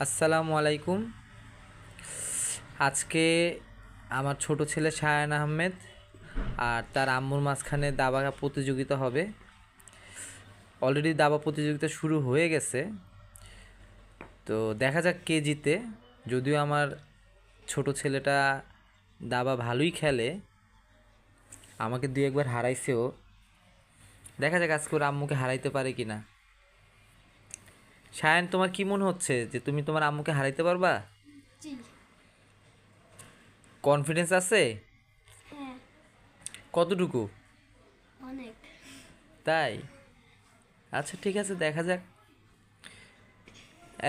আসসালামু আলাইকুম। আজকে আমার ছোট ছেলে শায়ান আহমেদ আর তার আম্মুর মাঝখানে দাবা প্রতিযোগিতা হবে। অলরেডি দাবা প্রতিযোগিতা শুরু হয়ে গেছে, তো দেখা যাক কে জিতে। যদিও আমার ছোট ছেলেটা দাবা ভালোই খেলে, আমাকে দুই একবার হারাইছেও। দেখা যাক আজকে ওর আম্মুকে হারাইতে পারে কি না। শায়ান, তোমার কি মনে হচ্ছে যে তুমি তোমার আম্মুকে হারাইতে পারবা? জি। কনফিডেন্স আছে? হ্যাঁ, কতটুকু? অনেক। তাই? আচ্ছা, ঠিক আছে, দেখা যাক।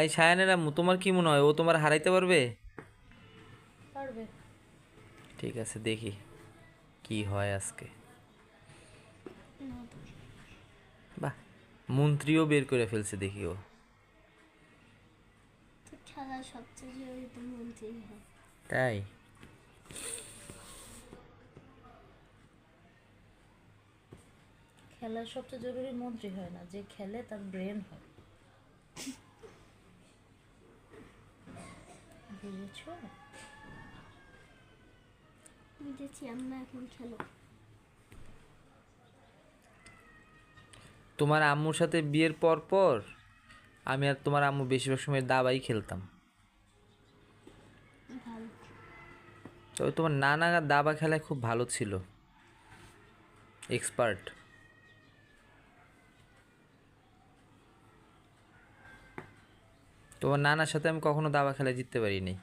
এই সায়ানের আম্মু, তোমার কি মনে হয় ও তোমার হারাইতে পারবে? পারবে। ঠিক আছে, দেখি কি হয় আজকে। না তো। বাহ, মন্ত্রীও বের করে ফেলছে দেখি ও। তো খেলার সবচেয়ে জরুরি মন্ত্রী হয়। তাই? খেলার সবচেয়ে জরুরি মন্ত্রী হয় না, যে খেলে তার ব্রেন হয়। বুঝেছো? বুঝেছি, আমরা এখন খেলো। তোমার আম্মুর সাথে বিয়ের পর পর আমি আর তোমার আম্মু বেশিরভাগ সময় দাবাই খেলতাম। ভালো। তবে তোমার নানা দাবা খেলায় খুব ভালো ছিল, এক্সপার্ট। তোমার নানার সাথে আমি কখনো দাবা খেলায় জিততে পারিনি।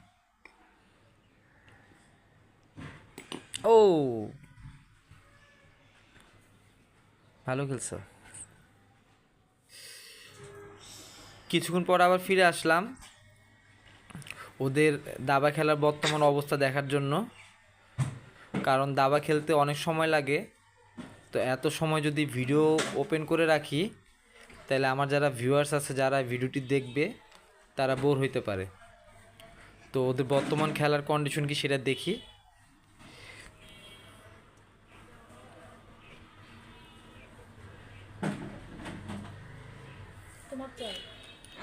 ও, ভালো খেলছো। কিছুক্ষণ পর আবার ফিরে আসলাম ওদের দাবা খেলার বর্তমান অবস্থা দেখার জন্য। কারণ দাবা খেলতে অনেক সময় লাগে, তো এত সময় যদি ভিডিও ওপেন করে রাখি তাহলে আমার যারা ভিউয়ার্স আছে, যারা ভিডিওটি দেখবে, তারা বোর হইতে পারে। তো ওদের বর্তমান খেলার কন্ডিশন কি সেটা দেখি। তোমার চাই?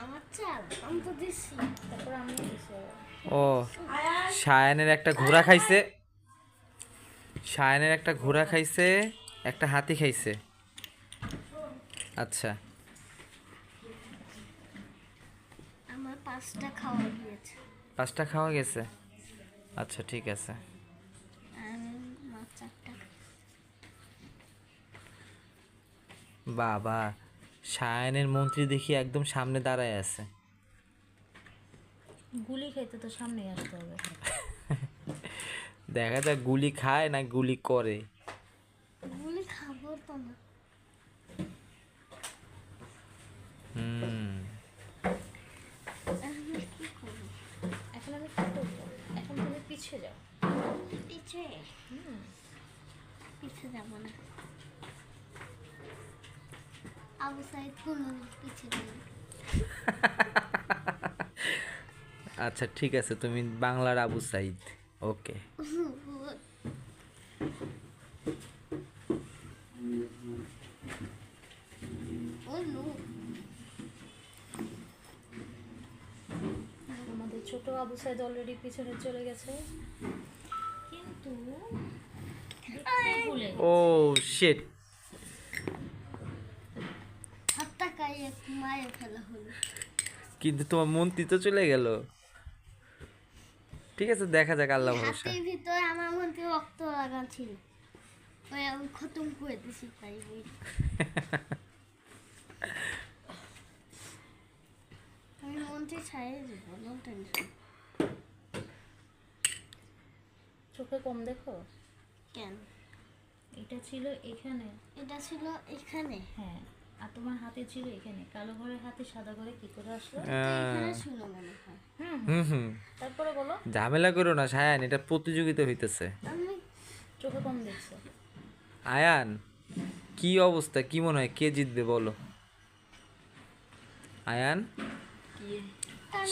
আমার চাল আমি তো দিচ্ছি। তারপর আমি দিছি। ও, সায়ানের একটা ঘোড়া খাইছে, সায়ানের একটা ঘোড়া খাইছে, একটা হাতি খাইছে। আচ্ছা, আমার 5টা খাওয়া গিয়েছে। 5টা খাওয়া গেছে। আচ্ছা, ঠিক আছে। আমি মাছ 4টা। বাবা, সায়ানের মন্ত্রী দেখি একদম সামনে দাঁড়ায় আছে। গুলি খাইতে তো সামনেই আসতে হবে। দেখা যাক গুলি খায় না গুলি করে। গুলি খাবো তো না। হুম, আমি কি করবো? এখন আমি কি করবো? এখন তুমি পিছিয়ে যাও। পিছে পিছে যাবো না। আবু সাইদ কোনো পিছে যাবো। আচ্ছা, ঠিক আছে, তুমি বাংলার আবু সাইদ। ওকে। ও নো। আমাদের ছোট আবু সাইদ অলরেডি পিছনে চলে গেছে, কিন্তু দেখতে ভুলে ও গেছে। শিট, হাতটা কাইয়ে মায়ে ফেলা হলো। কিন্তু তোমার মন্ত্রী তো চলে গেল। ঠিক আছে, দেখা যাক, আল্লাহ ভরসা। হাতের ভিতরে আমার মধ্যে রক্ত লাগা ছিল, ওই আমি খতম করে দিছি তাই বই। আমি মন্ত্রী ছাড়িয়ে দেবো, নো টেনশন। চোখে কম দেখো। কেন? এটা ছিল এখানে। এটা ছিল এখানে। হ্যাঁ, আর তোমার হাতে ছিল এখানে। কালো ঘরের হাতে সাদা ঘরে কি করে আসলো? এটা এখানে ছিল মনে হয়। হুম হুম, তারপরে বলো। ঝামেলা করো না সায়ান, এটা প্রতিযোগিতা হইতেছে। আমি চোখে কম দেখছো। আয়ান, কি অবস্থা, কি মনে হয় কে জিতবে বলো? আয়ান,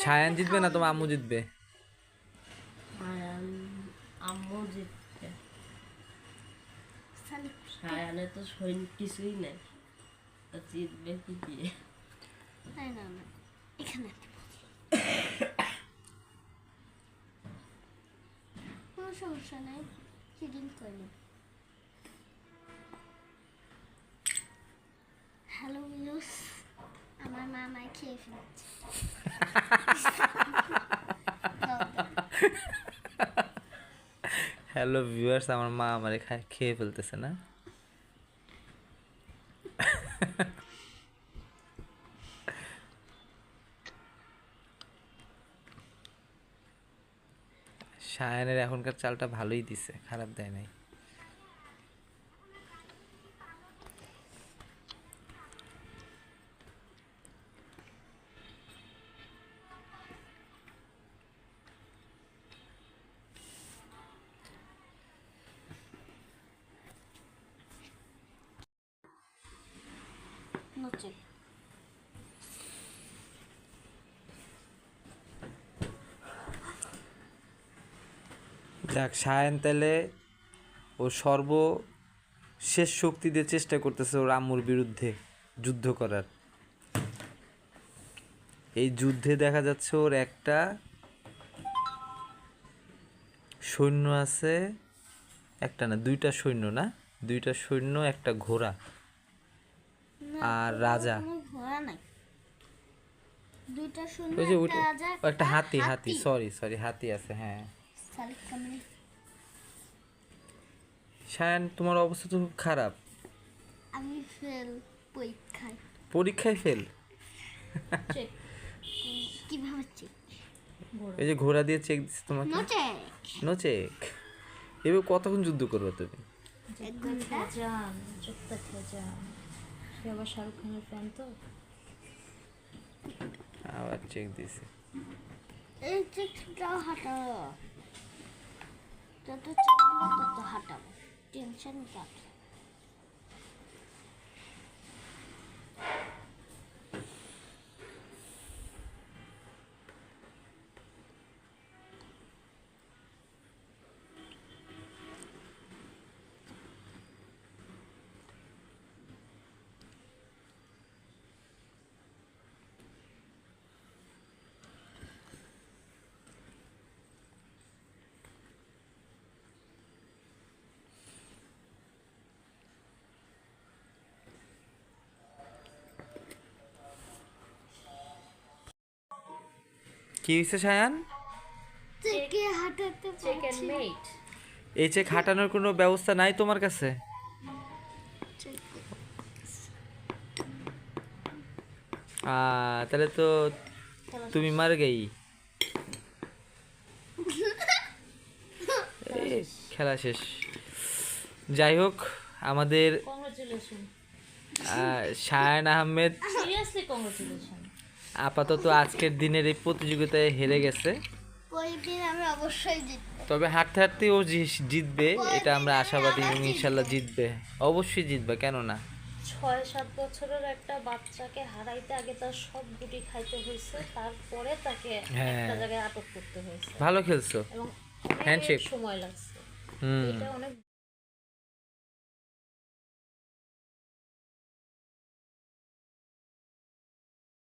সায়ান জিতবে না তোমার আম্মু জিতবে? আম্মু জিতবে। সালি সায়ানে তো সৈন্য কিছুই নেই, তা জিতবে কি দিয়ে? তাই না, না এখানে সমস্যা নেই, চিটিং করলে। হ্যালো ভিউস, আমার মা আমায় খেয়ে ফেলছে। হ্যালো ভিউয়ার্স, আমার মা আমারে খেয়ে ফেলতেছে না। সায়ানের এখনকার চালটা ভালোই দিছে, খারাপ দেয় নাই। নচে যাক, সায়ান তাহলে ও সর্বশেষ শক্তি দিয়ে চেষ্টা করতেছে ওর আম্মুর বিরুদ্ধে যুদ্ধ করার। এই যুদ্ধে দেখা যাচ্ছে ওর একটা সৈন্য আছে, একটা না দুইটা সৈন্য, না দুইটা সৈন্য, একটা ঘোড়া আর রাজা। কোনো ঘোড়া নাই, দুইটা শূন্য, ওই যে একটা ওইটা রাজা, একটা হাতি, সরি হাতি আছে, হ্যাঁ। শালিক কামড়ে। সায়ান, তোমার অবস্থা তো খুব খারাপ। আমি ফেল পরীক্ষায়। পরীক্ষায় ফেল? চেক কিভাবে চেক? এই যে ঘোড়া দিয়ে চেক দিচ্ছে তোমাকে। নচে নো চেক। এবার কতক্ষণ যুদ্ধ করবে তুমি? এক ঘন্টা। যান, চুপ দেখে যান। সে আবার শাহরুখ খানের ফ্যান তো। আবার চেক দিছে। এই চেকটাও হাঁটাবো, যত চাপবো তত হাঁটাবো, টেনশন কাট। কি হয়েছে সায়ান? চেকে হাঁটাতে চেক এন্ড পারছি না। মেট। এই চেক হাঁটানোর কোনো ব্যবস্থা নাই তোমার কাছে? তাহলে তো তুমি মার গেই। এই, খেলা শেষ। যাই হোক, আমাদের congratulation, Sayan Ahmed seriously congratulation. আপাতত আজকের দিনের এই প্রতিযোগিতায় হেরে গেছে। পরের দিন আমি অবশ্যই জিতবো। তবে হাঁটতে হাঁটতে ও জিতবে, এটা আমরা আশাবাদী, এবং ইনশাল্লাহ জিতবে, অবশ্যই জিতবে, কেন না। 6-7 বছরের একটা বাচ্চাকে হারাইতে আগে তার সব গুটি খাইতে হয়েছে, তারপরে তাকে হ্যাঁ। একটা জায়গায় আটক করতে হয়েছে ভালো খেলছো। এবং Handshake. অনেক সময় লাগছে। হুম। এটা অনেক